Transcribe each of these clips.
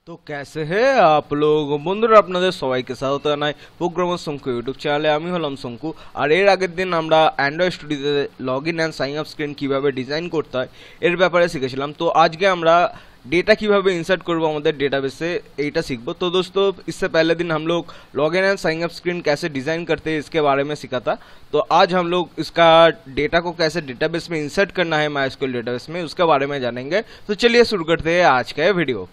তো कैसे है आप लोग বন্ধুরা আপনাদের সবাইকে স্বাগত জানাই প্রোগ্রামার শঙ্কু ইউটিউব চ্যানেলে। আমি হলাম শঙ্কু, আর এর আগের দিন আমরা অ্যান্ড্রয়েড স্টুডিওতে login and sign up screen কিভাবে ডিজাইন করতে হয় এর ব্যাপারে শিখেছিলাম। তো আজকে আমরা डेटा কিভাবে इंसर्ट করব আমাদের डेटाबेस এইটা শিখবো। तो दोस्तों इससे पहले दिन हम लोग login and sign up screen कैसे डिज़ाइन करते हैं इसके बारे में सीखा था। तो आज हम लोग इसका डेटा को कैसे डेटाबेस में इंसर्ट करना है माइस्क्यूएल डेटाबेस में उसके बारे में जानेंगे। तो चलिए शुरू करते हैं आज का ये वीडियो।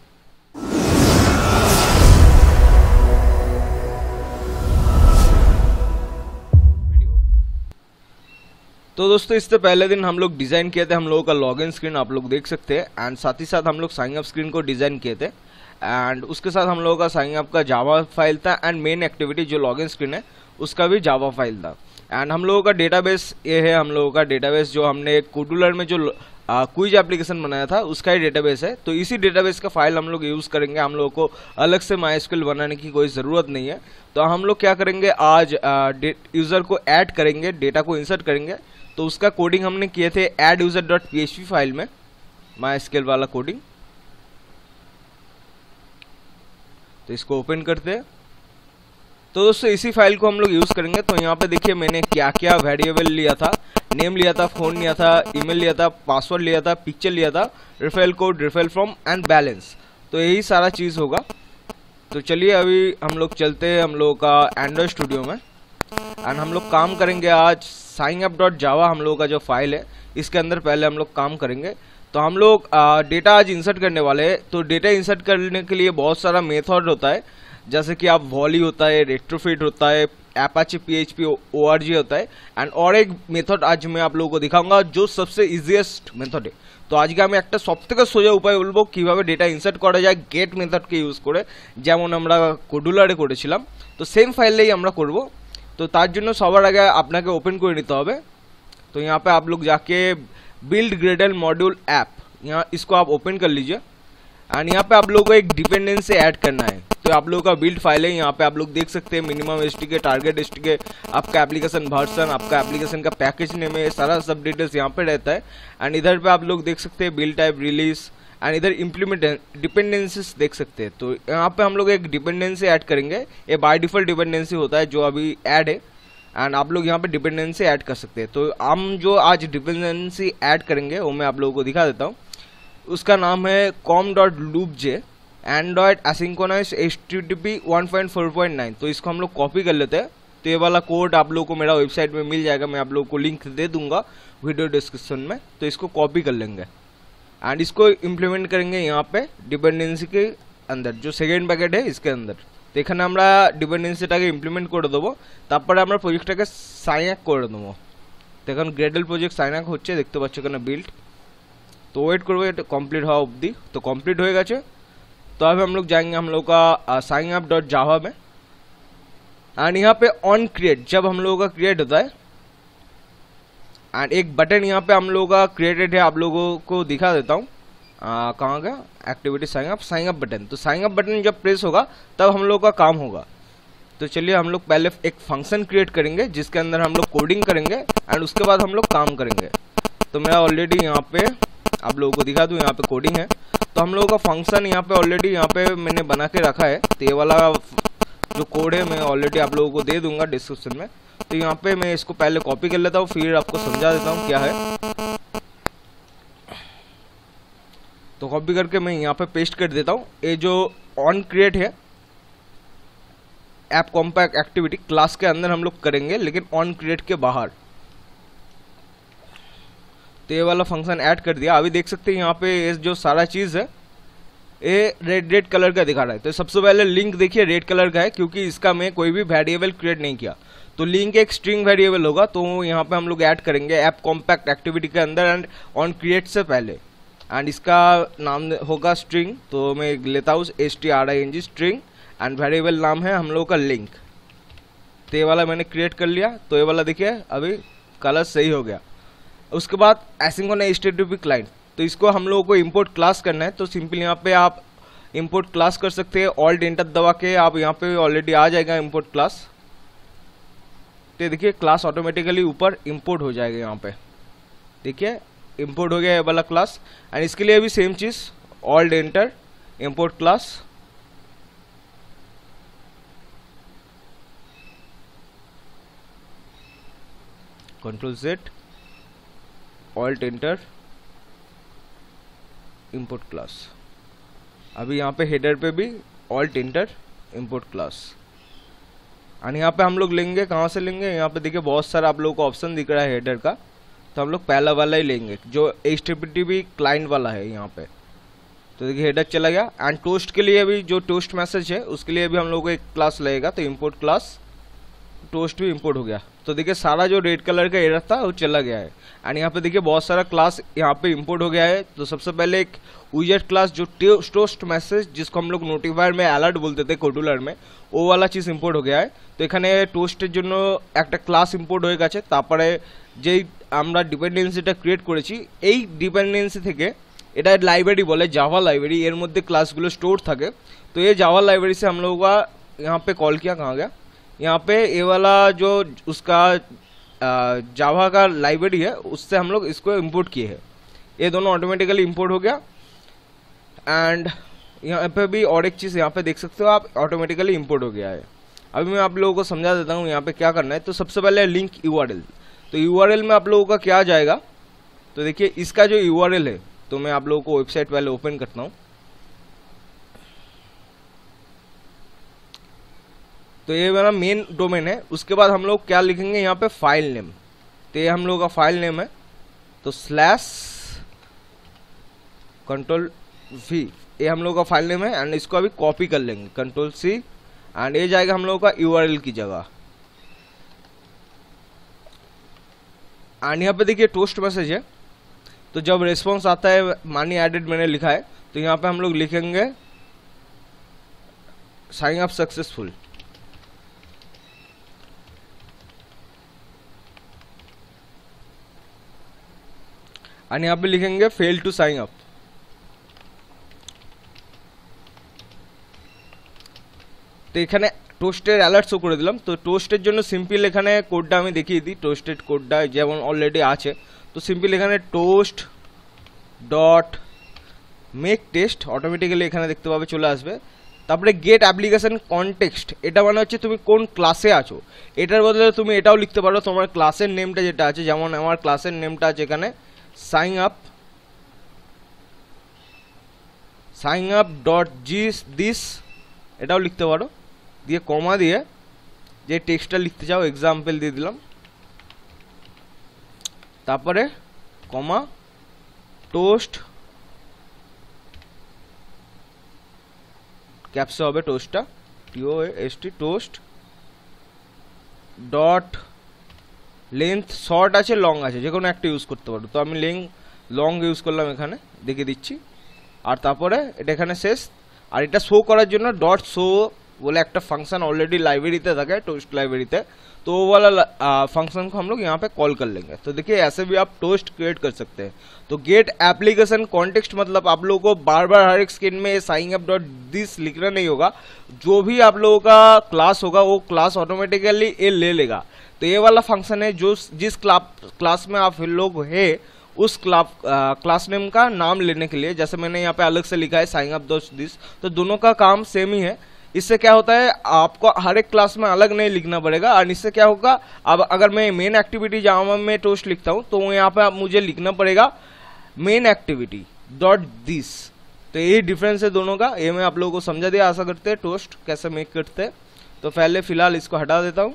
तो दोस्तों इससे पहले दिन हम लोग डिज़ाइन किए थे हम लोगों का लॉगिन स्क्रीन, आप लोग देख सकते हैं। एंड साथ ही साथ हम लोग साइन अप स्क्रीन को डिज़ाइन किए थे, एंड उसके साथ हम लोगों का साइन अप का जावा फाइल था, एंड मेन एक्टिविटी जो लॉगिन स्क्रीन है उसका भी जावा फाइल था। एंड हम लोगों का डेटाबेस ये है, हम लोगों का डेटाबेस जो हमने कोडुलर में जो क्विज एप्लीकेशन बनाया था उसका ही डेटाबेस है। तो इसी डेटाबेस का फाइल हम लोग यूज़ करेंगे, हम लोगों को अलग से माइस्क्यूएल बनाने की कोई ज़रूरत नहीं है। तो हम लोग क्या करेंगे, आज यूज़र को ऐड करेंगे, डेटा को इंसर्ट करेंगे। तो उसका कोडिंग हमने किए थे add user dot php file में, माइस्क्यूएल वाला कोडिंग। तो इसको ओपन करते हैं। तो दोस्तों इसी फाइल को हम लोग यूज़ करेंगे। तो यहाँ पे देखिए मैंने क्या क्या वेरिएबल लिया था, नेम लिया था, फ़ोन लिया था, ईमेल लिया था, पासवर्ड लिया था, पिक्चर लिया था, referral code, referral from and balance. तो यही सारा चीज़ होगा। तो चलिए अभी हम लोग चलते हैं हम लोगों का एंड्रॉयड स्टूडियो में, एंड हम लोग काम करेंगे आज साइन अप डॉट जावा हम लोगों का जो फाइल है इसके अंदर पहले हम लोग काम करेंगे। तो हम लोग डेटा आज इंसर्ट करने वाले हैं। तो डेटा इंसर्ट करने के लिए बहुत सारा मेथड होता है, जैसे कि आप वॉली होता है, रेट्रोफिट होता है, एपाचे PHP ORG होता है, एंड और एक मेथड आज मैं आप लोगों को दिखाऊंगा जो सबसे इजिएस्ट मेथड है। तो आज के আমি একটা সবথেকে সোজা উপায় বলবো কিভাবে ডেটা ইনসার্ট করা যায় গেট মেথডকে ইউজ করে, যেমন আমরা কোডুলারে করেছিলাম। তো সেম ফাইলেই আমরা করব। तो तार জন্য সবার আগে আপনাকে ওপেন করে নিতে হবে। तो यहाँ पे आप लोग जाके बिल्ड ग्रेडल मॉड्यूल ऐप, यहाँ इसको आप ओपन कर लीजिए। एंड यहाँ पे आप लोगों को एक डिपेंडेंसी ऐड करना है। तो आप लोगों का बिल्ड फाइल है, यहाँ पे आप लोग देख सकते हैं मिनिमम SDK, टारगेट SDK, आपका एप्लीकेशन वर्जन, आपका एप्लीकेशन का पैकेज नेम है, सारा सब डिटेल्स यहाँ पे रहता है। एंड इधर पे आप लोग देख सकते हैं बिल्ड टाइप, रिलीज, एंड इधर इम्प्लीमेंट डिपेंडेंसीज देख सकते हैं। तो यहाँ पे हम लोग एक डिपेंडेंसी ऐड करेंगे, ये बाय डिफॉल्ट डिपेंडेंसी होता है जो अभी ऐड है, एंड आप लोग यहाँ पे डिपेंडेंसी ऐड कर सकते हैं। तो हम जो आज डिपेंडेंसी ऐड करेंगे वो मैं आप लोगों को दिखा देता हूँ। उसका नाम है com.loopj एंड्रॉयड एसिंक्रोनस HTTP 1.4.9। तो इसको हम लोग कॉपी कर लेते हैं। तो ये वाला कोड आप लोगों को मेरा वेबसाइट में मिल जाएगा, मैं आप लोगों को लिंक दे दूंगा वीडियो डिस्क्रिप्शन में। तो इसको कॉपी कर लेंगे एंड इसको इम्प्लीमेंट करेंगे यहाँ पे डिपेंडेंसी के अंदर, जो सेकेंड पैकेट है इसके अंदर। तो এখানে আমরা ডিপেন্ডেন্সিটাকে ইমপ্লিমেন্ট করে দেবো, তারপরে আমরা প্রজেক্টটাকে সাইন আপ করে দেবো। তো এখন গ্রেডেল প্রজেক্ট সাইন আপ হচ্ছে, দেখতে পাচ্ছ এখানে বিল্ড। तो वेट করবো এটা কমপ্লিট হওয়া অবধি। तो কমপ্লিট হয়ে গেছে। तो अब हम लोग जाएंगे हम लोग का साइन अप डॉट जावा में, एंड यहाँ पे ऑन क्रिएट जब हम लोगों का क्रिएट होता है, एंड एक बटन यहाँ पे हम लोगों का क्रिएटेड है, आप लोगों को दिखा देता हूँ कहाँ का एक्टिविटी साइन अप बटन। तो साइन अप बटन जब प्रेस होगा तब हम लोग का काम होगा। तो चलिए हम लोग पहले एक फंक्शन क्रिएट करेंगे जिसके अंदर हम लोग कोडिंग करेंगे, एंड उसके बाद हम लोग काम करेंगे। तो मैं ऑलरेडी यहाँ पे आप लोगों को दिखा दूँ, यहाँ पे कोडिंग है। तो हम लोगों का फंक्शन यहाँ पे ऑलरेडी यहाँ पे मैंने बना के रखा है। तो ये वाला जो कोड है मैं ऑलरेडी आप लोगों को दे दूंगा डिस्क्रिप्शन में। तो यहाँ पे मैं इसको पहले कॉपी कर लेता हूँ, फिर आपको समझा देता हूँ क्या है। तो कॉपी करके मैं यहाँ पे पेस्ट कर देता हूँ। ये जो ऑन क्रिएट है ऐप कॉम्पैक्ट एक्टिविटी क्लास के अंदर हम लोग करेंगे, लेकिन ऑन क्रिएट के बाहर। तो ये वाला फंक्शन ऐड कर दिया। अभी देख सकते हैं यहाँ पे ये जो सारा चीज़ है ये रेड कलर का दिखा रहा है। तो सबसे पहले लिंक देखिए रेड कलर का है, क्योंकि इसका मैं कोई भी वेरिएबल क्रिएट नहीं किया। तो लिंक एक स्ट्रिंग वेरिएबल होगा, तो यहाँ पे हम लोग ऐड करेंगे ऐप कॉम्पैक्ट एक्टिविटी के अंदर एंड ऑन क्रिएट से पहले। एंड इसका नाम होगा स्ट्रिंग। तो मैं लेता हूँ string स्ट्रिंग, एंड वेरिएबल नाम है हम लोग का लिंक। तो ये वाला मैंने क्रिएट कर लिया। तो ये वाला देखिए अभी कलर सही हो गया। उसके बाद एसिंक्रोनस HTTP क्लाइंट, तो इसको हम लोगों को इंपोर्ट क्लास करना है। तो सिंपल यहाँ पे आप इंपोर्ट क्लास कर सकते हैं, ऑल्ट एंटर दबा के आप यहाँ पे ऑलरेडी आ जाएगा इंपोर्ट क्लास। तो देखिए क्लास ऑटोमेटिकली ऊपर इंपोर्ट हो जाएगा। यहाँ पे देखिए इंपोर्ट हो गया ये वाला क्लास। एंड इसके लिए भी सेम चीज़ alt enter import class control Z, alt enter, import class. अभी यहाँ पे हेडर पे भी ऑल्ट एंटर, इंपोर्ट क्लास। और यहाँ पे हम लोग लेंगे, कहाँ से लेंगे, यहाँ पे देखिए बहुत सारा आप लोगों को ऑप्शन दिख रहा है हेडर का, तो हम लोग पहला वाला ही लेंगे जो HTTP क्लाइंट वाला है यहाँ पे। तो देखिए हेडर चला गया। एंड टोस्ट के लिए भी जो टोस्ट मैसेज है उसके लिए भी हम लोग को एक क्लास लगेगा, तो इंपोर्ट क्लास टोस्ट भी इंपोर्ट हो गया। तो देखिए सारा जो रेड कलर का एरर था वो चला गया है। एंड यहाँ पे देखिए बहुत सारा क्लास यहाँ पे इंपोर्ट हो गया है। तो सबसे पहले एक विजेट क्लास जो टोस्ट मैसेज, जिसको हम लोग नोटिफायर में अलर्ट बोलते थे कोडुलर में, वो वाला चीज इंपोर्ट हो गया है। तो এখানে টোস্টের জন্য একটা ক্লাস ইম্পোর্ট হয়ে গেছে। তারপরে যেই আমরা ডিপেন্ডেন্সিটা ক্রিয়েট করেছি, এই ডিপেন্ডেন্সি থেকে এটা लाइब्रेरी बोले, जावा लाइब्रेरी, एर मध्य क्लासगुलो स्टोर থাকে। तो ये जावा लाइब्रेरी से हम लोगों का यहाँ पे कॉल किया, कहाँ गया, यहाँ पे ये वाला जो उसका जावा का लाइब्रेरी है उससे हम लोग इसको इंपोर्ट किए हैं। ये दोनों ऑटोमेटिकली इंपोर्ट हो गया। एंड यहाँ पे भी और एक चीज़ यहाँ पे देख सकते हो आप, ऑटोमेटिकली इंपोर्ट हो गया है। अभी मैं आप लोगों को समझा देता हूँ यहाँ पे क्या करना है। तो सबसे पहले लिंक URL। तो URL में आप लोगों का क्या जाएगा, तो देखिए इसका जो URL है, तो मैं आप लोगों को वेबसाइट पहले ओपन करता हूँ। तो ये मेरा मेन डोमेन है। उसके बाद हम लोग क्या लिखेंगे यहाँ पे, फाइल नेम। तो ये हम लोग का फाइल नेम है, तो /Ctrl+V, ये हम लोग का फाइल नेम है। एंड इसको अभी कॉपी कर लेंगे, Ctrl+C, एंड ये जाएगा हम लोग का URL की जगह। एंड यहाँ पे देखिए टोस्ट मैसेज है, तो जब रिस्पॉन्स आता है मानी एडेड मैंने लिखा है, तो यहाँ पे हम लोग लिखेंगे साइन अप सक्सेसफुल। एंड यहाँ पे लिखेंगे फेल टू साइन अप। तो এখানে টোস্টের অ্যালার্ট শো করে দিলাম। তো টোস্টের জন্য সিম্পল এখানে কোডটা আমি দেখিয়ে দিই। টোস্টেড কোডটা যেমন অলরেডি আছে, তো সিম্পল এখানে toast dot make test automatically এখানে দেখতে পাবে চলে আসবে। তারপরে গেট অ্যাপ্লিকেশন কনটেক্সট, এটা মানে হচ্ছে তুমি কোন ক্লাসে আছো, এটার বদলে তুমি এটাও লিখতে পারো তোমার ক্লাসের নেমটা যেটা আছে। যেমন আমার ক্লাসের নেমটা আছে এখানে সাইন আপ ডট দিস, এটাও লিখতে পারো। দিয়ে কমা দিয়ে যে টেক্সটটা লিখতে চাও, এক্সাম্পল দিয়ে দিলাম, তারপরে কমা টোস্ট, ক্যাপসে হবে টোস্টটা, TOAST, toast dot length, short আছে লং আছে, যে কোনো একটা ইউজ করতে পারো। তো আমি লং ইউজ করলাম, এখানে দেখিয়ে দিচ্ছি। আর তারপরে এটা এখানে শেষ। আর এটা শো করার জন্য ডট শো बोले एक फंक्शन ऑलरेडी लाइब्रेरी ते था टोस्ट लाइब्रेरी ते, तो वो वाला फंक्शन को हम लोग यहाँ पे कॉल कर लेंगे। तो देखिए ऐसे भी आप टोस्ट क्रिएट कर सकते हैं। तो गेट एप्लीकेशन कॉन्टेक्स्ट मतलब आप लोगों को बार बार हर एक स्क्रीन में साइन अप डॉट दिस लिखना नहीं होगा। जो भी आप लोगों का क्लास होगा वो क्लास ऑटोमेटिकली ये ले लेगा। तो ये वाला फंक्शन है जो जिस क्लास में आप लोग है उस क्लास नेम का नाम लेने के लिए। जैसे मैंने यहाँ पे अलग से लिखा है साइन अप डॉट दिस, तो दोनों का काम सेम ही है। इससे क्या होता है आपको हर एक क्लास में अलग नहीं लिखना पड़ेगा। और इससे क्या होगा, अब अगर मैं मेन एक्टिविटी जावा में टोस्ट लिखता हूँ तो यहाँ पे मुझे लिखना पड़ेगा मेन एक्टिविटी डॉट दिस। तो यही डिफरेंस है दोनों का। ये मैं आप लोगों को समझा दिया, आशा करते हैं टोस्ट कैसे मेक करते हैं। तो पहले फिलहाल इसको हटा देता हूँ।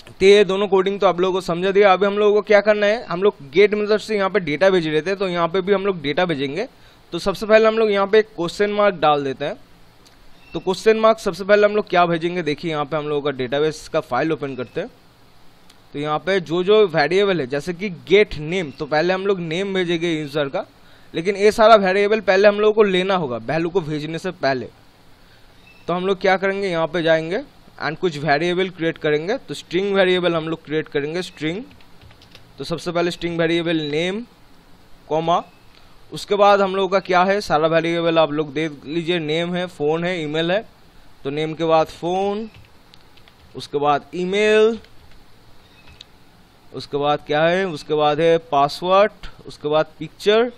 तो ये दोनों कोडिंग तो आप लोगों को समझा दिया। अभी हम लोगों को क्या करना है, हम लोग गेट मेथड से यहाँ पे डेटा भेज रहे थे, तो यहाँ पे भी हम लोग डेटा भेजेंगे। तो सबसे पहले हम लोग यहाँ पे क्वेश्चन मार्क डाल देते हैं। तो क्वेश्चन मार्क सबसे पहले हम लोग क्या भेजेंगे, देखिए यहाँ पे हम लोगों का डेटाबेस का फाइल ओपन करते हैं। तो यहाँ पे जो जो वेरिएबल है, जैसे कि गेट नेम, तो पहले हम लोग नेम भेजेंगे यूजर का, लेकिन ये सारा वेरिएबल पहले हम लोगों को लेना होगा वैल्यू को भेजने से पहले। तो हम लोग क्या करेंगे, यहाँ पे जाएंगे एंड कुछ वेरिएबल क्रिएट करेंगे। तो स्ट्रिंग वेरिएबल हम लोग क्रिएट करेंगे, स्ट्रिंग। तो सबसे पहले स्ट्रिंग वेरिएबल नेम कॉमा, उसके बाद हम लोगों का क्या है, सारा वेरिएबल आप लोग देख लीजिए। नेम है, फोन है, ईमेल है। तो नेम के बाद फोन, उसके बाद ईमेल, उसके बाद क्या है, उसके बाद है पासवर्ड, उसके बाद पिक्चर।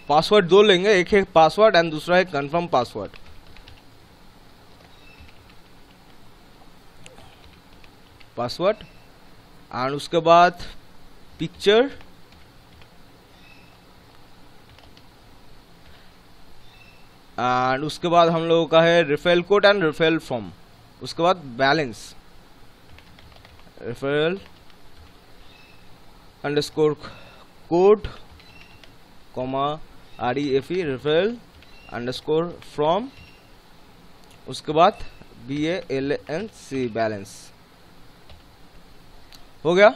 पासवर्ड दो लेंगे, एक है पासवर्ड एंड दूसरा है कंफर्म पासवर्ड। पासवर्ड, एंड उसके बाद पिक्चर, एंड उसके बाद हम लोगों का है referral code and referral form, उसके बाद balance, referral underscore code comma REFE referral underscore from, उसके बाद BALANC बैलेंस। हो गया।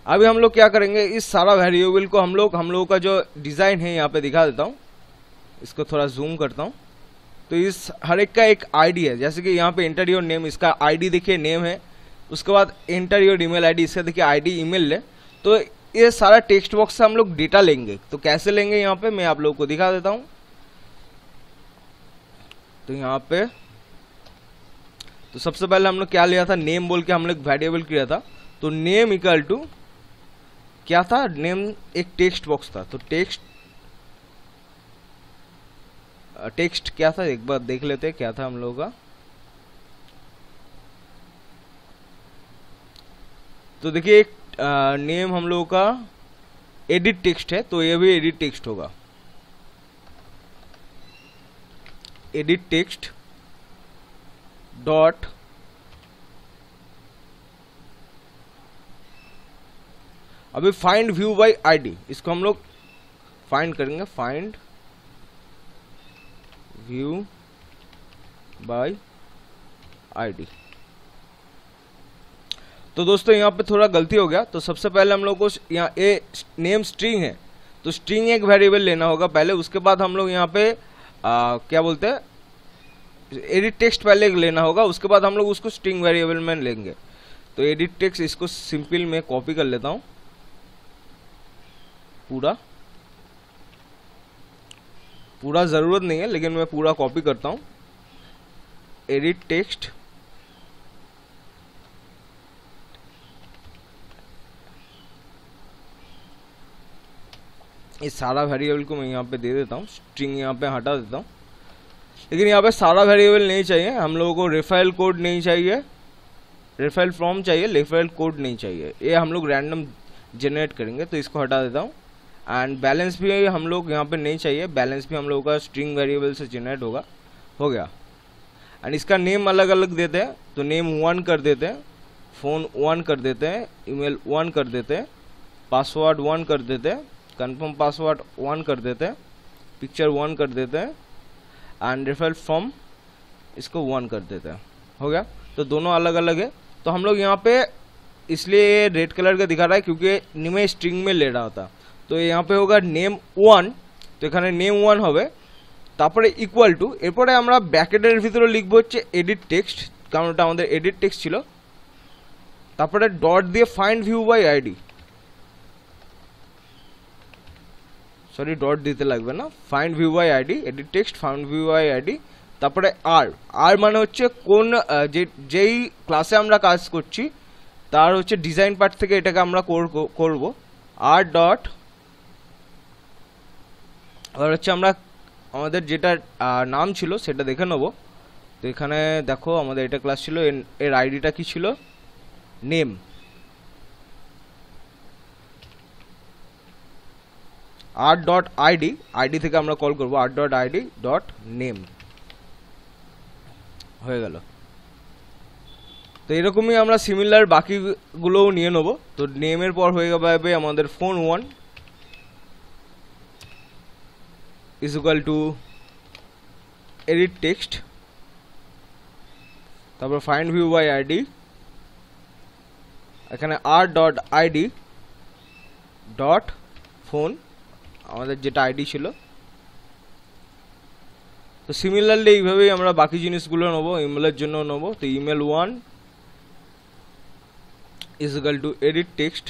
अभी हम लोग क्या करेंगे, इस सारा वेरिएबल को हम लोगों का जो डिजाइन है यहाँ पे दिखा देता हूँ, इसको थोड़ा जूम करता हूँ। तो इस हर एक का एक आईडी है, जैसे कि यहाँ पे एंटर योर नेम, इसका आईडी देखिए नेम है, उसके बाद एंटर योर ईमेल आईडी, इसका देखिए आईडी ईमेल है। तो ये सारा टेक्स्ट बॉक्स से हम लोग डेटा लेंगे, तो कैसे लेंगे यहाँ पे मैं आप लोगों को दिखा देता हूँ। तो यहाँ पे तो सबसे पहले हम लोग क्या लिया था, नेम बोल के हम लोग वेरिएबल किया था। तो नेम इक्वल टू क्या था, नेम एक टेक्स्ट बॉक्स था, तो टेक्स्ट क्या था एक बार देख लेते हैं क्या था हम लोगों का। तो देखिए एक नेम हम लोगों का एडिट टेक्स्ट है, तो ये भी एडिट टेक्स्ट होगा, एडिट टेक्स्ट डॉट अभी फाइंड व्यू बाय आईडी, इसको हम लोग फाइंड करेंगे, फाइंड व्यू बाय आईडी। तो दोस्तों यहाँ पे थोड़ा गलती हो गया, तो सबसे पहले हम लोग को यहाँ ए नेम स्ट्रिंग है, तो स्ट्रिंग एक वेरिएबल लेना होगा पहले, उसके बाद हम लोग यहाँ पे क्या बोलते हैं एडिट टेक्स्ट पहले लेना होगा, उसके बाद हम लोग उसको स्ट्रिंग वेरिएबल में लेंगे। तो एडिट टेक्स्ट इसको सिंपल में कॉपी कर लेता हूँ, पूरा जरूरत नहीं है लेकिन मैं पूरा कॉपी करता हूँ। एडिट टेक्स्ट इस सारा वेरिएबल को मैं यहाँ पे दे देता हूँ, स्ट्रिंग यहाँ पे हटा देता हूँ। लेकिन यहाँ पे सारा वेरिएबल नहीं चाहिए हम लोगों को, रेफरल कोड नहीं चाहिए, रेफरल फॉर्म चाहिए, रेफरल कोड नहीं चाहिए, ये हम लोग रैंडम जनरेट करेंगे, तो इसको हटा देता हूँ। एंड बैलेंस भी हम लोग यहाँ पे नहीं चाहिए, बैलेंस भी हम लोगों का स्ट्रिंग वेरिएबल से जनरेट होगा, हो गया। एंड इसका नेम अलग अलग देते हैं, तो नेम 1 कर देते हैं, फ़ोन 1 कर देते हैं, ईमेल 1 कर देते हैं, पासवर्ड 1 कर देते हैं, कंफर्म पासवर्ड 1 कर देते हैं, पिक्चर 1 कर देते हैं, एंड रेफरल फॉर्म इसको 1 कर देते हैं, हो गया। तो दोनों अलग अलग है। तो हम लोग यहाँ पे इसलिए रेड कलर का दिखा रहा है क्योंकि नेम स्ट्रिंग में ले रहा था, तो यहाँ पे होगा नेम 1, तो এখানে নেম 1 হবে, তারপরে ইকুয়াল টু, এরপরে আমরা ব্র্যাকেটের ভিতরে লিখব হচ্ছে এডিট টেক্সট, কারণ এটা আমাদের এডিট টেক্সট ছিল, তারপরে ডট দিয়ে find view by ID, sorry dot দিতে লাগবে না, find view by ID, edit text find view by ID, তারপরে আর মানে হচ্ছে কোন যেই ক্লাসে আমরা কাজ করছি তার হচ্ছে ডিজাইন পার্ট থেকে এটাকে আমরা করব, আর ডট, আর হচ্ছে আমরা আমাদের যেটা নাম ছিল সেটা দেখে নেব। তো এখানে দেখো আমাদের এটা ক্লাস ছিল, এর আইডিটা কি ছিল, name, R dot ID, ID থেকে আমরা কল করব R dot ID dot name, হয়ে গেল। তো এরকমই আমরা সিমিলার বাকিগুলোও নিয়ে নেব। তো নেমের পর হয়ে যাবে আমাদের phone 1 is equal to edit text, তারপর find view by id, এখানে r dot id dot phone আমাদের যেটা আইডি ছিল। তো সিমিলারলি এইভাবেই আমরা বাকি জিনিসগুলো নেব, ইমেলের জন্য নেব। তো email 1 is equal to edit text,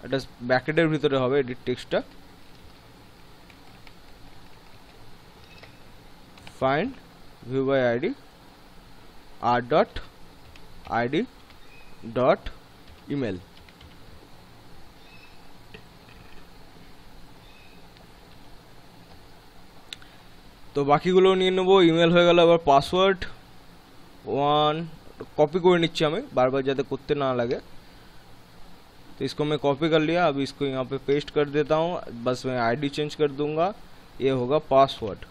এটা ব্র্যাকেটের ভিতরে হবে edit টেক্সটটা, find view by id r dot id dot email। তো বাকিগুলো নিয়ে নেব। ইমেল হয়ে গেল, আবার পাসওয়ার্ড 1 কপি করে নিচ্ছি আমি বারবার যাতে করতে না लगे। तो इसको मैं कॉपी कर लिया, अब इसको यहाँ पे पेस्ट कर देता हूँ। बस मैं आईडी चेंज कर दूंगा, ये होगा पासवर्ड।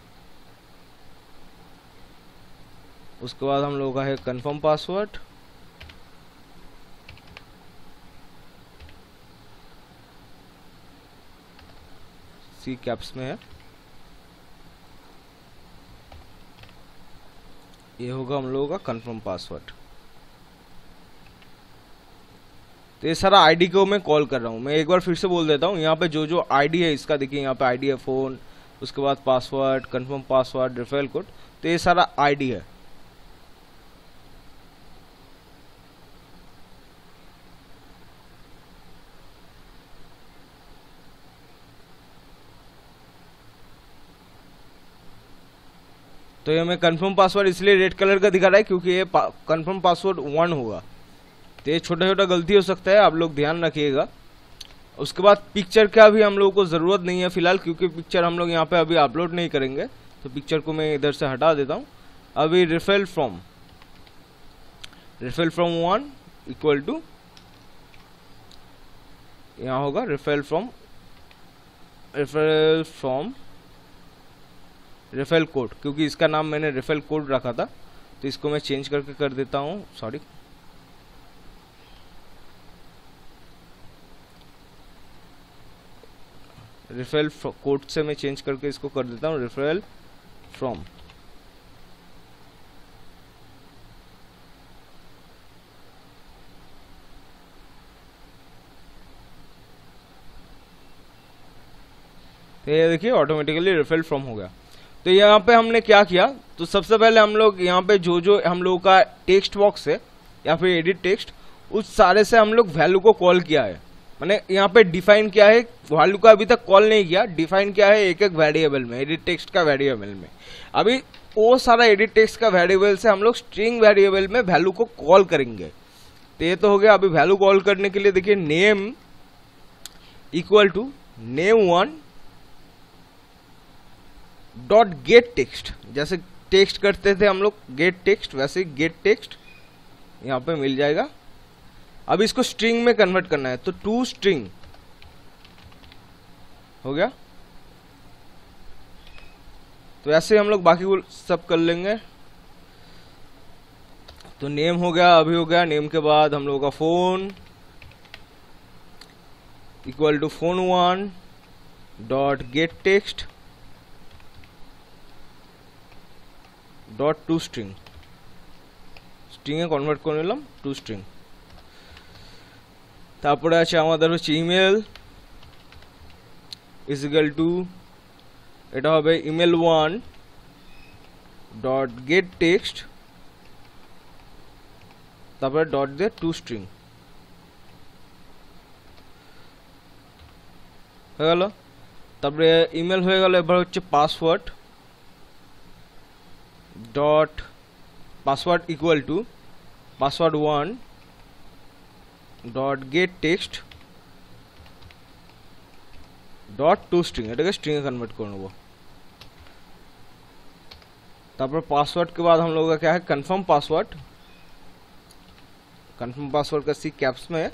उसके बाद हम लोगों का है कंफर्म पासवर्ड। सी कैप्स में है, ये होगा हम लोगों का कंफर्म पासवर्ड। तो ये सारा आईडी को मैं कॉल कर रहा हूँ। मैं एक बार फिर से बोल देता हूँ, यहाँ पे जो जो आईडी है इसका देखिए, यहाँ पे आईडी है फ़ोन, उसके बाद password, confirm password, referral code, तो ये सारा आईडी है। तो ये मैं कंफर्म पासवर्ड इसलिए रेड कलर का दिखा रहा है क्योंकि ये कंफर्म पासवर्ड 1 होगा। तो ये छोटा छोटा गलती हो सकता है, आप लोग ध्यान रखिएगा। उसके बाद पिक्चर का भी हम लोगों को ज़रूरत नहीं है फिलहाल, क्योंकि पिक्चर हम लोग यहाँ पे अभी अपलोड नहीं करेंगे। तो पिक्चर को मैं इधर से हटा देता हूँ। अभी रेफरल फ्रॉम 1 इक्वल टू यहाँ होगा रेफरल फ्रॉम रेफरल कोड, क्योंकि इसका नाम मैंने रेफरल कोड रखा था। तो इसको मैं चेंज करके कर देता हूँ, सॉरी, रेफरल कोड से मैं चेंज करके इसको कर देता हूँ रेफरल फ्रॉम। तो ये देखिए ऑटोमेटिकली रेफरल फ्रॉम हो गया। तो यहाँ पे हमने क्या किया, तो सबसे पहले हम लोग यहाँ पे जो जो हम लोगों का टेक्स्ट बॉक्स है या फिर एडिट टेक्स्ट, उस सारे से हम लोग वैल्यू को कॉल किया है। मैंने यहाँ पे डिफाइन किया है, वैल्यू का अभी तक कॉल नहीं किया, डिफाइन किया है एक एक वेरिएबल में, एडिट टेक्स्ट का वेरिएबल में। अभी वो सारा एडिट टेक्स्ट का वेरिएबल से हम लोग स्ट्रिंग वेरिएबल में वैल्यू को कॉल करेंगे। तो ये तो हो गया। अभी वैल्यू कॉल करने के लिए देखिए name equal to name1 dot get text, जैसे टेक्स्ट करते थे हम लोग गेट टेक्स्ट, वैसे गेट टेक्स्ट यहाँ पे मिल जाएगा। अब इसको स्ट्रिंग में कन्वर्ट करना है, तो टू स्ट्रिंग हो गया। तो ऐसे हम लोग बाकी को सब कर लेंगे। तो नेम हो गया, अभी हो गया। नेम के बाद हम लोगों का phone equal to phone1 dot get text dot to string, স্ট্রিংয়ে কনভার্ট করে নিলাম টু স্ট্রিং। তারপরে আছে আমাদের হচ্ছে ইমেল ইজ ইকুয়াল টু, এটা হবে email1 ডট গেট টেক্সট, তারপরে ডট দিয়ে টু স্ট্রিং হয়ে গেল। তারপরে ইমেল হয়ে গেল। এবার হচ্ছে password dot password equal to password1 dot gate text dot two string, এটাকে स्ट्रिंग कन्वर्ट कर नेब। तापर पासवर्ड के बाद हम लोगों का क्या है कंफर्म पासवर्ड। कंफर्म पासवर्ड का सी कैप्स में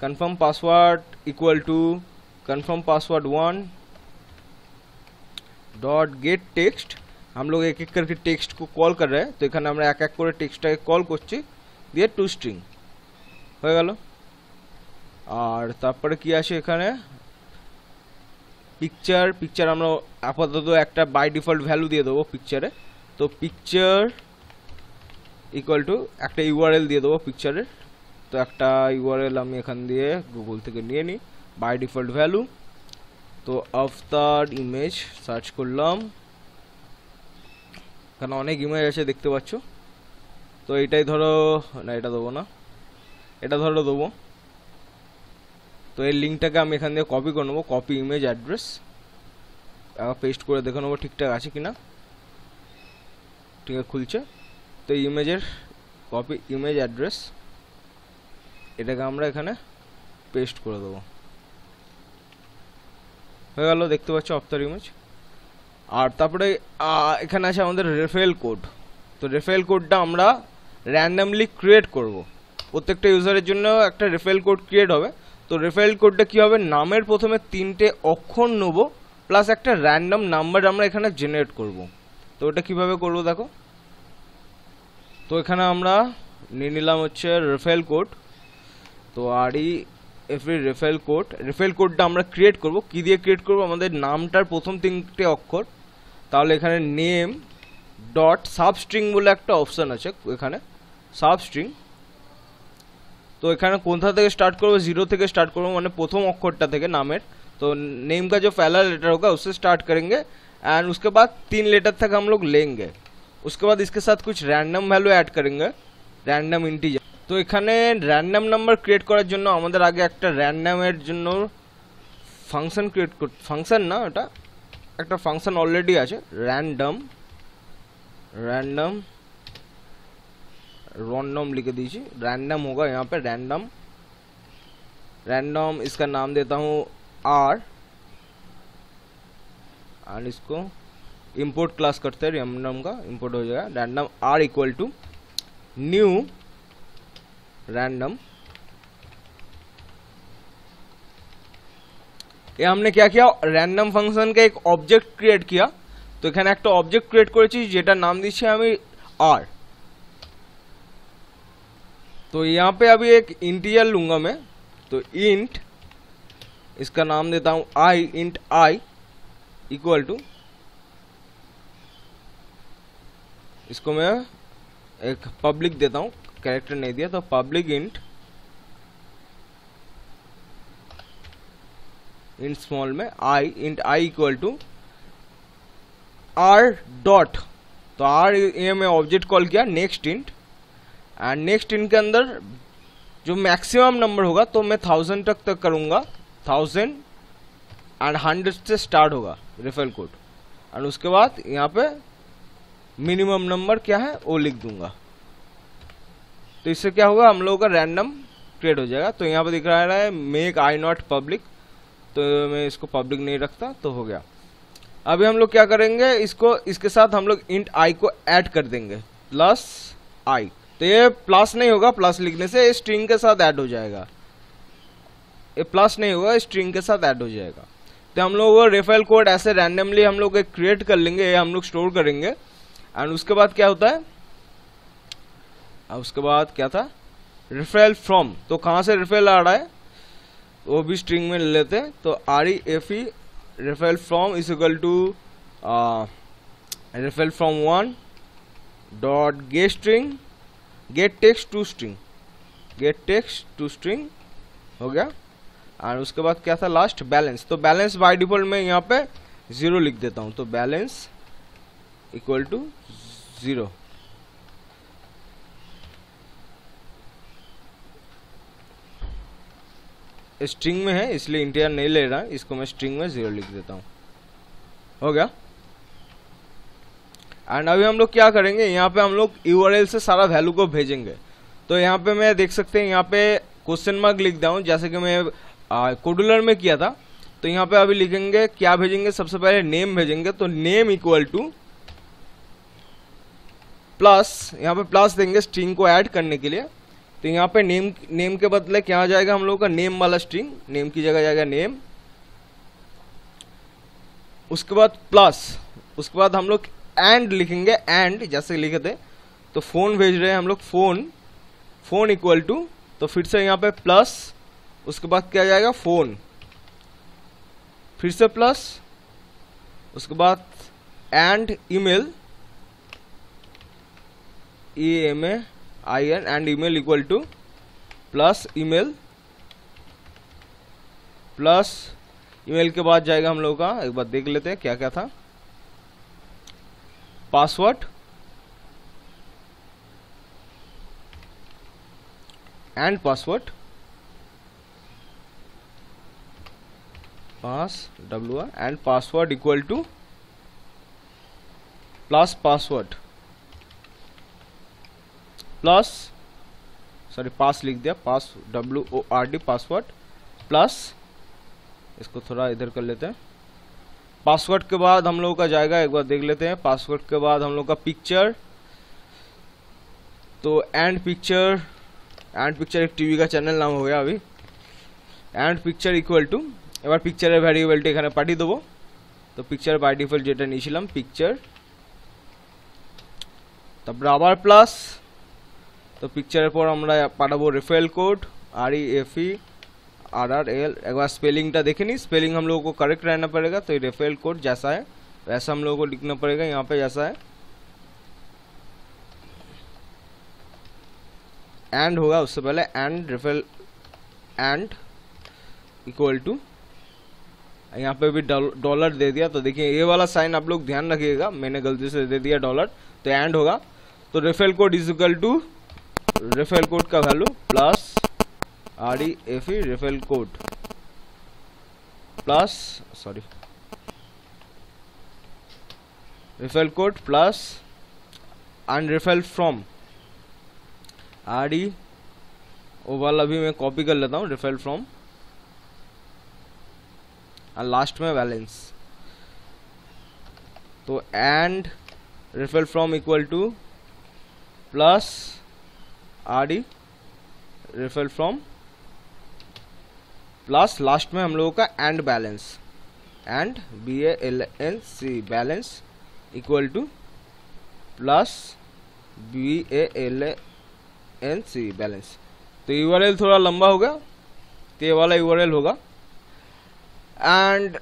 confirm password equal to confirm password1 dot get text. हम लोग एक एक करके टेक्स्ट को कॉल कर रहे हैं, तो এখানে আমরা এক এক করে টেক্সটটাকে কল করছি দিয়ে টু স্ট্রিং হয়ে গেল। আর তারপরে কি আসে এখানে পিকচার আমরা আপাতত একটা বাই ডিফল্ট ভ্যালু দিয়ে দেবো পিকচারে। তো পিকচার ইকুয়াল টু একটা ইউআরএল দিয়ে দেবো পিকচারের। তো একটা ইউআরএল আমি এখান দিয়ে গুগল থেকে নিয়ে নিই বাই ডিফল্ট ভ্যালু। তো আফতার ইমেজ সার্চ করলাম, কারণ অনেক ইমেজ আছে দেখতে পাচ্ছ। তো এটাই ধরো, না এটা দেবো না, এটা ধরো দেবো। তো এই লিঙ্কটাকে আমি এখান দিয়ে কপি করে নেবো, কপি ইমেজ অ্যাড্রেস, পেস্ট করে দেখে নেবো ঠিকঠাক আছে কিনা। ঠিক আছে, খুলছে। তো ইমেজের কপি ইমেজ অ্যাড্রেস, এটাকে আমরা এখানে পেস্ট করে দেবো। হয়ে গেল, দেখতে পাচ্ছ আফটার ইমেজ। আর তারপরে এখানে আছে আমাদের রেফারেল কোড। তো রেফারেল কোডটা আমরা র্যান্ডমলি ক্রিয়েট করব। প্রত্যেকটা ইউজারের জন্য একটা রেফারেল কোড ক্রিয়েট হবে। তো রেফারেল কোডটা কী হবে, নামের প্রথমে 3টে অক্ষর নেব প্লাস একটা র্যান্ডম নাম্বার আমরা এখানে জেনারেট করব। তো ওটা কীভাবে করবো দেখো। তো এখানে আমরা নিয়ে নিলাম হচ্ছে রেফারেল কোড। তো রেফারেল কোডটা আমরা ক্রিয়েট করব। কী দিয়ে ক্রিয়েট করব, আমাদের নামটার প্রথম 3টে অক্ষর। তাহলে এখানে নেম ডট সাবস্ট্রিং বলে একটা অপশান আছে, এখানে সাবস্ট্রিং। तो এখানে কোথা থেকে स्टार्ट করব, 0 থেকে स्टार्ट করব, মানে প্রথম অক্ষরটা থেকে नामेर। तो नेम का जो पहला लेटर होगा उससे स्टार्ट करेंगे एंड उसके बाद 3 लेटर तक हम लोग लेंगे। उसके बाद इसके साथ कुछ रैंडम वैल्यू ऐड करेंगे, रैंडम इंटीजर। तो এখানে रैंडम नंबर क्रिएट করার জন্য আমাদের আগে একটা র্যান্ডমের জন্য ফাংশন ক্রিয়েট ফাংশন না, এটা একটা ফাংশন অলরেডি আছে, रैंडम लिख दीजिए। रैंडम होगा यहाँ पे, रैंडम इसका नाम देता हूँ आर एंड इसको इंपोर्ट क्लास करते हैं, रैंडम का इंपोर्ट हो जाएगा। Random R equal to new random. ये हमने क्या किया, रैंडम फंक्शन का एक ऑब्जेक्ट क्रिएट किया। तो এখানে একটা অবজেক্ট ক্রিয়েট করেছি যেটার নাম দিচ্ছি আমি आर। तो यहाँ पे अभी एक इंटीजर लूंगा मैं। तो इंट इसका नाम देता हूँ आई, इंट आई इक्वल टू, इसको मैं एक पब्लिक देता हूँ, कैरेक्टर नहीं दिया तो पब्लिक इंट स्मॉल में I, int I equal to R dot. तो आर ये मैं ऑब्जेक्ट कॉल किया next int, and next int के अंदर जो मैक्सिमम नंबर होगा तो मैं 1000 तक करूँगा, 1000 एंड 100 से स्टार्ट होगा रेफरल कोड। एंड उसके बाद यहाँ पे मिनिमम नंबर क्या है वो लिख दूंगा। तो इससे क्या होगा, हम लोगों का रैंडम क्रिएट हो जाएगा। तो यहाँ पे दिख रहा है मेक आई नॉट पब्लिक, तो मैं इसको पब्लिक नहीं रखता, तो हो गया। अभी हम लोग क्या करेंगे, इसको इसके साथ हम लोग इंट आई को ऐड कर देंगे प्लस आई। तो ये प्लस नहीं होगा, प्लस लिखने से स्ट्रिंग के साथ ऐड हो जाएगा, ये प्लस नहीं होगा, स्ट्रिंग के साथ ऐड हो जाएगा। तो हम लोग रेफरल कोड ऐसे रैंडमली हम लोग क्रिएट कर लेंगे, ये हम लोग स्टोर करेंगे। एंड उसके बाद क्या होता है, उसके बाद क्या था, रेफरल फ्रॉम। तो कहाँ से रेफरल आ रहा है वो भी स्ट्रिंग में ले लेते हैं। तो REFE referral from is equal to referral from 1 dot get string, get text to string हो गया। और उसके बाद क्या था लास्ट, बैलेंस। तो बैलेंस बाय डिफॉल्ट में यहाँ पे 0 लिख देता हूँ। तो बैलेंस इक्वल टू 0। स्ट्रिंग में है इसलिए इंटीजर नहीं ले रहा, इसको मैं स्ट्रिंग में 0 लिख देता हूँ, हो गया। एंड अभी हम लोग क्या करेंगे, यहाँ पे हम लोग URL से सारा वैल्यू को भेजेंगे। तो यहाँ पे मैं देख सकते हैं यहाँ पे क्वेश्चन मार्क लिख दिया हूँ, जैसे कि मैं कोडुलर में किया था। तो यहाँ पे अभी लिखेंगे क्या भेजेंगे, सबसे पहले नेम भेजेंगे। तो नेम इक्वल टू प्लस, यहाँ पे प्लस देंगे स्ट्रिंग को ऐड करने के लिए। तो यहाँ पे नेम के बदले क्या आ जाएगा हम लोगों का, नेम वाला स्ट्रिंग, नेम की जगह जाएगा नेम। उसके बाद प्लस, उसके बाद हम लोग एंड लिखेंगे, एंड जैसे लिखे थे। तो फोन भेज रहे हैं हम लोग, फोन इक्वल टू, तो फिर से यहाँ पे प्लस, उसके बाद क्या जाएगा फोन, फिर से प्लस, उसके बाद and email, EMAIN and email equal to plus email, plus email के बाद जाएगा हम लोग का, एक बार देख लेते हैं क्या क्या था, password and password, and password equal to plus password plus, sorry pass लिख दिया, पास WORD पासवर्ड प्लस, इसको थोड़ा इधर कर लेते हैं। पासवर्ड के बाद हम लोगों का जाएगा, एक बार देख लेते हैं, पासवर्ड के बाद हम लोग का पिक्चर तो एंड पिक्चर एक टीवी का चैनल नाम हो गया अभी। एंड पिक्चर इक्वल टू এবার পিকচারের ভ্যারিয়েবলটা এখানে পাঠিয়ে দেবো। তো পিকচার বাই ডিফল্ট যেটা নিয়েছিলাম পিকচার, তারপর আবার প্লাস, তো পিকচারের পর আমরা পাঠাবো রেফারেল कोड REFERRL। एक बार स्पेलिंगটা देखे नहीं, स्पेलिंग हम लोगों को करेक्ट रहना पड़ेगा। तो ये रेफेरेल कोड जैसा है वैसा हम लोगों को लिखना पड़ेगा यहाँ पे जैसा है। एंड होगा उससे पहले एंड रेफेरेल एंड इक्वल टू, यहाँ पे भी डॉलर दे दिया। तो देखिए ये वाला साइन आप लोग ध्यान रखिएगा, मैंने गलती से दे दिया डॉलर। तो एंड होगा तो referral code is equal to referral code का value plus REFE referral code plus referral code plus and referral from RE, वो वाला भी मैं कॉपी कर लेता हूँ, रेफेरेल फ्रॉम और लास्ट में बैलेंस। तो and referral from equal to plus RE referral from plus last में हम लोगों का and balance, and BALNC balance equal to plus BALNC balance. तो URL थोड़ा लंबा हो गया, तो ये वाला URL होगा। एंड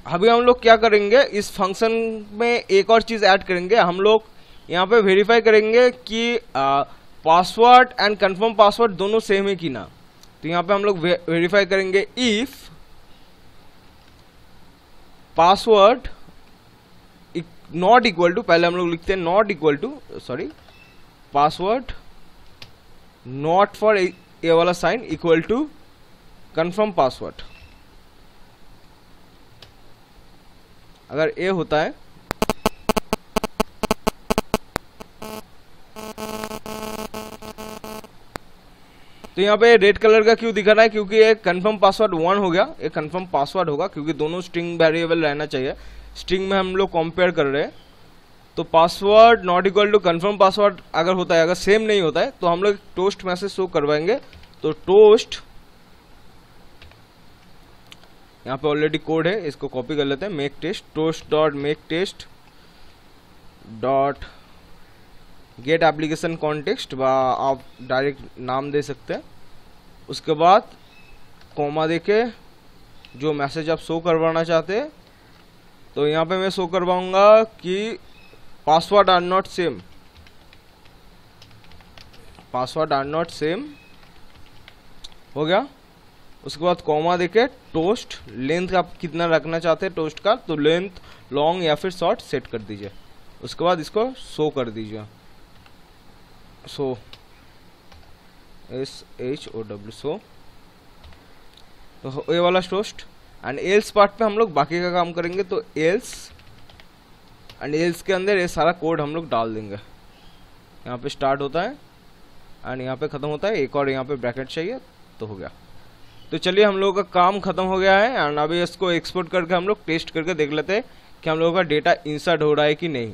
अभी हम लोग क्या करेंगे, इस फंक्शन में एक और चीज़ ऐड करेंगे। हम लोग यहाँ पे वेरीफाई करेंगे कि पासवर्ड एंड कंफर्म पासवर्ड दोनों सेम है कि ना। तो यहाँ पे हम लोग वेरीफाई करेंगे if password not equal to, पहले हम लोग लिखते हैं not equal to, sorry password not for ये वाला sign equal to confirm password. अगर ए होता है तो यहाँ पे रेड कलर का क्यों दिखा रहा है, क्योंकि ये कंफर्म पासवर्ड 1 हो गया, ये कंफर्म पासवर्ड होगा क्योंकि दोनों स्ट्रिंग वेरिएबल रहना चाहिए। स्ट्रिंग में हम लोग कंपेयर कर रहे हैं। तो password not equal to confirm password अगर होता है, अगर सेम नहीं होता है तो हम लोग टोस्ट मैसेज शो करवाएंगे। तो टोस्ट, यहाँ पे ऑलरेडी कोड है, इसको कॉपी कर लेते हैं, make test toast dot make test dot get application context, व आप डायरेक्ट नाम दे सकते हैं। उसके बाद कॉमा देके जो मैसेज आप शो करवाना चाहते हैं, तो यहाँ पे मैं शो करवाऊंगा कि password are not same, password are not same हो गया। उसके बाद कॉमा देके टोस्ट लेंथ आप कितना रखना चाहते हैं टोस्ट का, तो लेंथ लॉन्ग या फिर शॉर्ट सेट कर दीजिए। उसके बाद इसको शो कर दीजिए, सो SHOW सो। तो ये वाला टोस्ट एंड एल्स पार्ट पे हम लोग बाकी का काम करेंगे। तो एल्स एंड एल्स के अंदर ये सारा कोड हम लोग डाल देंगे। यहाँ पे स्टार्ट होता है एंड यहाँ पे ख़त्म होता है, एक और यहाँ पे ब्रैकेट चाहिए, तो हो गया। तो चलिए हम लोगों का काम ख़त्म हो गया है एंड अभी इसको एक्सपोर्ट करके हम लोग टेस्ट करके देख लेते हैं कि हम लोगों का डेटा इंसर्ट हो रहा है कि नहीं।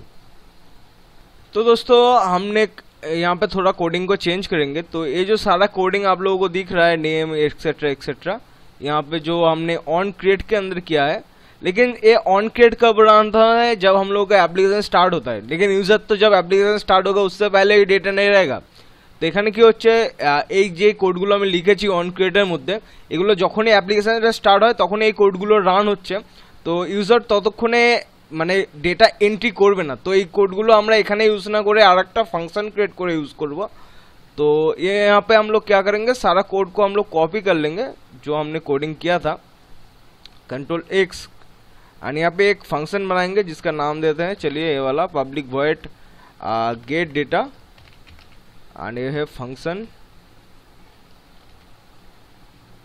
तो दोस्तों हमने यहाँ पे थोड़ा कोडिंग को चेंज करेंगे। तो ये जो सारा कोडिंग आप लोगों को दिख रहा है, नेम एक्सेट्रा एक्सेट्रा, यहाँ पे जो हमने ऑन क्रिएट के अंदर किया है, लेकिन ये ऑन क्रिएट कब बनाता है, जब हम लोग का एप्लीकेशन स्टार्ट होता है। लेकिन यूजर तो जब एप्लीकेशन स्टार्ट होगा उससे पहले ही डेटा नहीं रहेगा। तो এখানে কি হচ্ছে, এই যে কোডগুলো আমি লিখেছি অন ক্রিয়েটের মধ্যে, এগুলো যখনই অ্যাপ্লিকেশনটা স্টার্ট হয় তখন এই কোডগুলো রান হচ্ছে। তো ইউজার ততক্ষণে মানে डेटा एंट्री করবে না। তো এই কোডগুলো আমরা এখানে ইউজ না করে আরেকটা ফাংশন ক্রিएट করে यूज করব। तो ये यहाँ पे हम लोग क्या करेंगे, सारा कोड को हम लोग कॉपी कर लेंगे जो हमने कोडिंग किया था, Ctrl+X, और यहाँ पे एक फंक्शन बनाएंगे जिसका नाम देते हैं, चलिए ये वाला public void gate data, and ये है फंक्शन,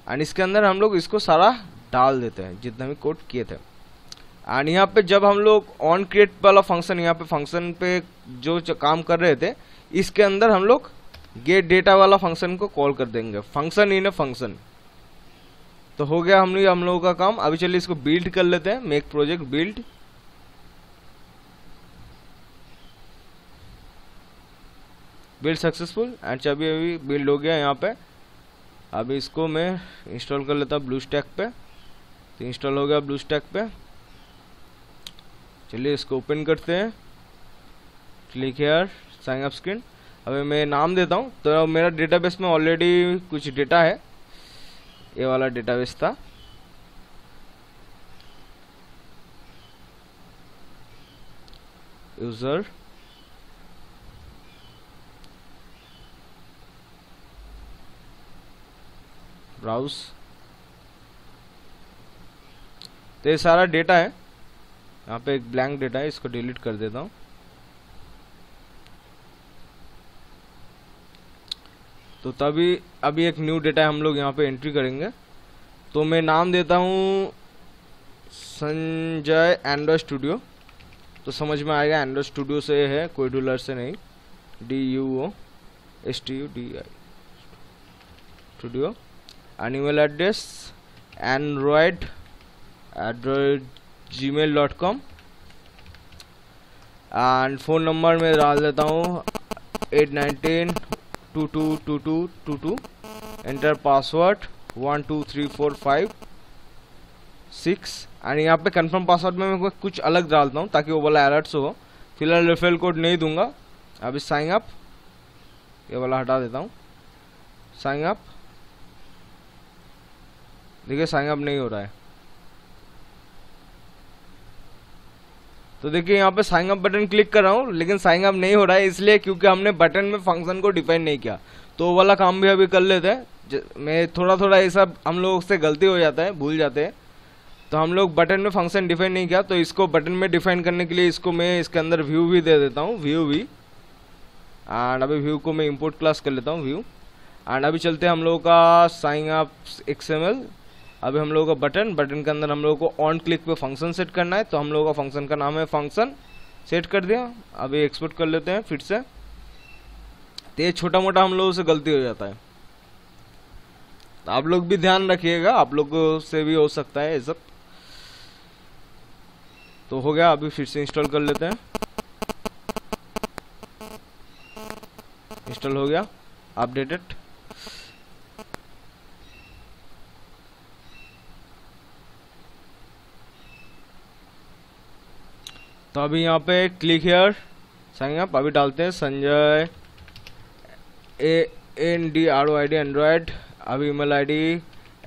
एंड इसके अंदर हम लोग इसको सारा डाल देते हैं जितना भी कोड किए थे। एंड यहाँ पे जब हम लोग ऑन क्रिएट वाला फंक्शन, यहाँ पे फंक्शन पे जो काम कर रहे थे, इसके अंदर हम लोग गेट डेटा वाला फंक्शन को कॉल कर देंगे, फंक्शन इन अ फंक्शन। तो हो गया हम लोगों का काम। अभी चलिए इसको बिल्ड कर लेते हैं, make project build. Build successful and अभी अभी बिल्ड हो गया यहाँ पे। अभी इसको मैं इंस्टॉल कर लेता ब्लूस्टैक पे, तो इंस्टॉल हो गया ब्लूस्टैक पे। चलिए इसको ओपन करते हैं, click here sine up screen. अभी मैं नाम देता हूँ, तो मेरा डेटाबेस में ऑलरेडी कुछ डेटा है, ये वाला डेटाबेस था। यूजर ब्राउज, तो ये सारा डेटा है। यहाँ पे एक ब्लैंक डेटा है, इसको डिलीट कर देता हूँ। तो तभी अभी एक न्यू डेटा हम लोग यहाँ पे एंट्री करेंगे। तो मैं नाम देता हूँ संजय एंड्रॉइड स्टूडियो, तो समझ में आएगा एंड्रॉइड स्टूडियो से है, कोई डॉलर से नहीं। DUOSTUDI studio. And email address android@gmail.com। And phone number में डाल देता हूँ 819222222। Enter password 123456। एंड यहाँ पे कंफर्म पासवर्ड में मैं कुछ अलग डालता हूँ ताकि वो वाला अलर्ट्स हो। फिलहाल रेफरल कोड नहीं दूंगा। अभी साइन अप, ये वाला हटा देता हूँ। साइन अप, देखिए साइन अप नहीं हो रहा है। तो देखिए यहाँ पे साइन अप बटन क्लिक कर रहा हूँ, लेकिन साइन अप नहीं हो रहा है, इसलिए क्योंकि हमने बटन में फंक्शन को डिफाइन नहीं किया। तो वो वाला काम भी अभी कर लेते हैं। मैं थोड़ा ये सब हम लोग से गलती हो जाता है, भूल जाते हैं। तो हम लोग बटन में फंक्शन डिफाइन नहीं किया, तो इसको बटन में डिफाइन करने के लिए इसको मैं इसके अंदर व्यू भी दे देता हूँ, व्यू भी। एंड अभी व्यू को मैं इंपोर्ट क्लास कर लेता हूँ, व्यू। एंड अभी चलते हैं हम लोगों का साइन अप XML। अभी हम लोगों का बटन के अंदर हम लोगों को ऑन क्लिक पे फंक्शन सेट करना है, तो हम लोगों का फंक्शन का नाम है फंक्शन। सेट कर दिया। अभी एक्सपोर्ट कर लेते हैं फिर से। तो ये छोटा मोटा हम लोगों से गलती हो जाता है, तो आप लोग भी ध्यान रखिएगा, आप लोगों से भी हो सकता है ये सब। तो हो गया, अभी फिर से इंस्टॉल कर लेते हैं। इंस्टॉल हो गया, अपडेटेड। तो अभी यहाँ पे क्लिक हियर साइन अप। अभी डालते हैं संजय ANDROID एंड्रॉयड। अभी ईमेल ID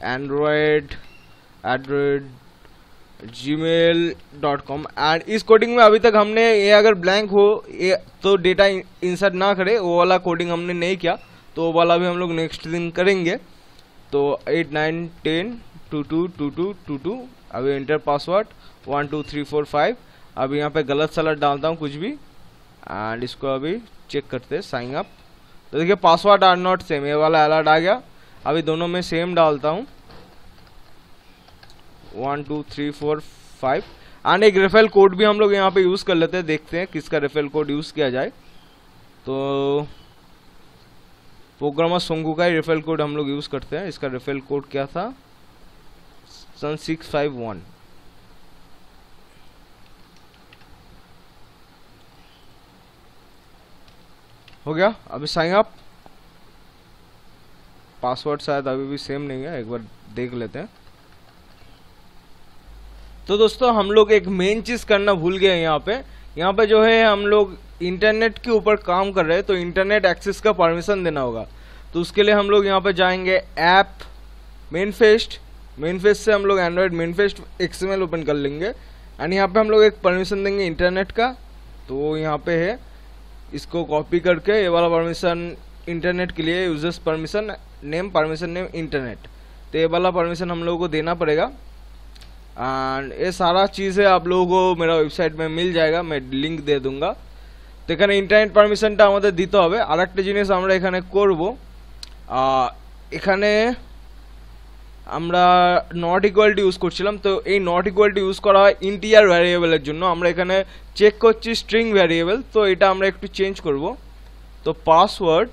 android@gmail.com। एंड इस कोडिंग में अभी तक हमने ये अगर ब्लैंक हो ये तो डेटा इंसर्ट ना करे, वो वाला कोडिंग हमने नहीं किया, तो वो वाला भी हम लोग नेक्स्ट दिन करेंगे। तो 8910222222। अभी एंटर पासवर्ड 12345। अभी यहाँ पे गलत सलट डालता हूँ कुछ भी, एंड इसको अभी चेक करते हैं साइन अप। तो देखिए पासवर्ड आर नॉट सेम, ये वाला अलर्ट आ गया। अभी दोनों में सेम डालता हूँ 12345। एंड एक रेफरल कोड भी हम लोग यहाँ पे यूज़ कर लेते हैं, देखते हैं किसका रेफरल कोड यूज़ किया जाए। तो प्रोग्रामर सोंगू का ही रेफरल कोड हम लोग यूज़ करते हैं। इसका रेफरल कोड क्या था, सन 651। हो गया। अभी साइन अप। पासवर्ड शायद अभी भी सेम नहीं है, एक बार देख लेते हैं। तो दोस्तों हम लोग एक मेन चीज़ करना भूल गए यहाँ पे जो है हम लोग इंटरनेट के ऊपर काम कर रहे हैं, तो इंटरनेट एक्सेस का परमिशन देना होगा। तो उसके लिए हम लोग यहाँ पे जाएंगे ऐप मेनफेस्ट से हम लोग एंड्रॉयड मेनफेस्ट XML ओपन कर लेंगे। एंड यहाँ पे हम लोग एक परमिशन देंगे इंटरनेट का। तो यहाँ पे है, इसको कॉपी करके ये वाला परमिशन इंटरनेट के लिए यूजर्स परमिशन नेम इंटरनेट, तो ये वाला परमिशन हम लोगों को देना पड़ेगा। एंड ये सारा चीज़ें आप लोगों को मेरा वेबसाइट में मिल जाएगा, मैं लिंक दे दूंगा। तो एखाने इंटरनेट परमिशनटा आमादेर दिते होबे। आरेकटा जिनिस आमरा एखाने करब, एखाने আমরা নট ইকুয়ালিটি ইউজ করছিলাম। তো এই নট ইকুয়ালিটি ইউজ করা হয় ইন্টিজার ভ্যারিয়েবলের জন্য। আমরা এখানে চেক করছি স্ট্রিং ভ্যারিয়েবল, তো এটা আমরা একটু চেঞ্জ করব। তো পাসওয়ার্ড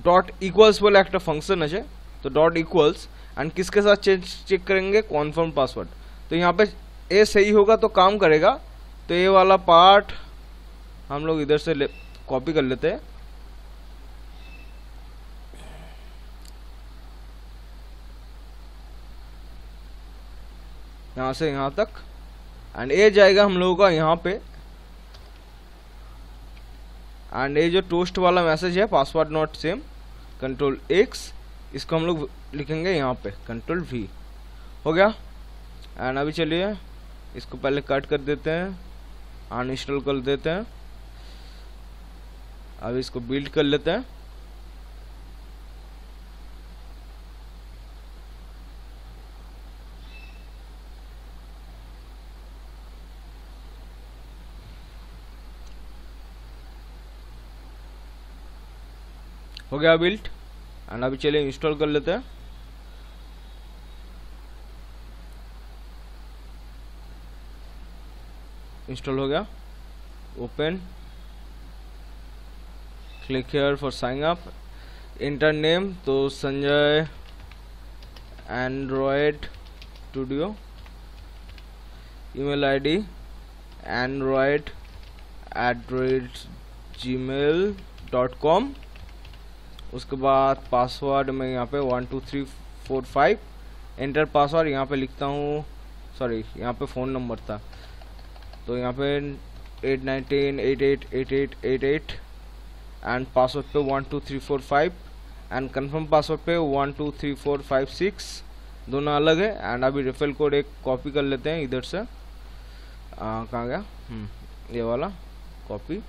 डॉट इक्वल्स बोले एक फंक्शन है, तो डॉट इक्वल्स एंड किसके साथ चेक करेंगे, कॉन्फर्म पासवर्ड। तो यहाँ पे ए सही होगा तो काम करेगा। तो ये वाला पार्ट हम लोग इधर से कॉपी कर लेते हैं यहाँ से यहाँ तक, एंड ये जाएगा हम लोगों का यहाँ पे। एंड ये जो टोस्ट वाला मैसेज है password not same control x, इसको हम लोग लिखेंगे यहाँ पे कंट्रोल वी। हो गया। एंड अभी चलिए इसको पहले कट कर देते हैं, अनइंस्टॉल कर देते हैं। अभी इसको बिल्ड कर लेते हैं। हो गया बिल्ड। एंड अभी चलिए इंस्टॉल कर लेते हैं। इंस्टॉल हो गया। Open, click here for sign up, enter name तो Sanjay Android studio, email ID android@gmail.com। उसके बाद पासवर्ड में यहाँ पे 12345, एंटर पासवर्ड यहाँ पे लिखता हूँ, सॉरी यहाँ पे फ़ोन नंबर था तो यहाँ पे 819888888 एंड पासवर्ड पे 12345 एंड कंफर्म पासवर्ड पे 123456, दोनों अलग है। एंड अभी रेफरल कोड एक कॉपी कर लेते हैं इधर से, कहाँ गया, ये वाला कॉपी।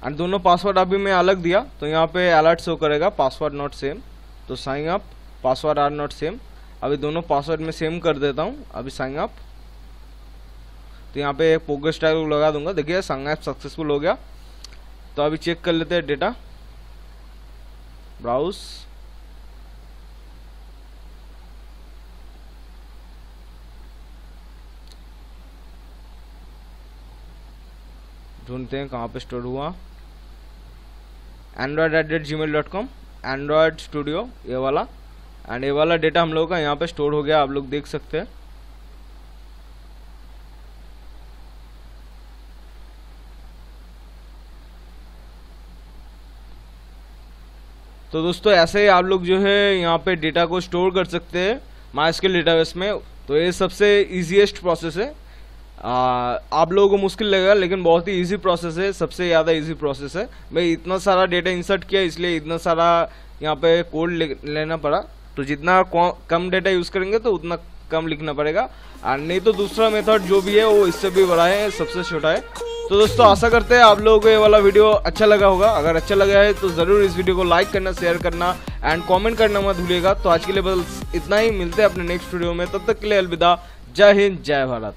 एंड दोनों पासवर्ड अभी मैं अलग दिया तो यहाँ पे अलर्ट शो करेगा पासवर्ड नॉट सेम, तो sign up password are not same. अभी दोनों पासवर्ड में सेम कर देता हूँ। अभी साइन अप, तो यहाँ पे एक प्रोग्रेस टैग लगा दूंगा। देखिए साइन अप सक्सेसफुल हो गया। तो अभी चेक कर लेते हैं डेटा, ब्राउज, ढूंढते हैं कहाँ पे स्टोर हुआ। android@gmail.com, एंड्रॉयड स्टूडियो ये वाला, एंड ये वाला डेटा हम लोगों का यहाँ पे स्टोर हो गया, आप लोग देख सकते हैं। तो दोस्तों ऐसे ही आप लोग जो है यहाँ पे डेटा को स्टोर कर सकते हैं MySQL डेटाबेस में। तो ये सबसे इजीएस्ट प्रोसेस है। आप लोगों को मुश्किल लगेगा लेकिन बहुत ही इजी प्रोसेस है, सबसे ज़्यादा इजी प्रोसेस है। मैं इतना सारा डेटा इंसर्ट किया इसलिए इतना सारा यहाँ पे कोड लेना पड़ा। तो जितना कम डेटा यूज़ करेंगे तो उतना कम लिखना पड़ेगा, और नहीं तो दूसरा मेथड जो भी है वो इससे भी बड़ा है, सबसे छोटा है। तो दोस्तों आशा करते हैं आप लोगों को ये वाला वीडियो अच्छा लगा होगा। अगर अच्छा लगा है तो ज़रूर इस वीडियो को लाइक करना, शेयर करना एंड कमेंट करना मत भूलिएगा। तो आज के लिए बस इतना ही, मिलते हैं अपने नेक्स्ट वीडियो में, तब तक के लिए अलविदा। जय हिंद, जय भारत।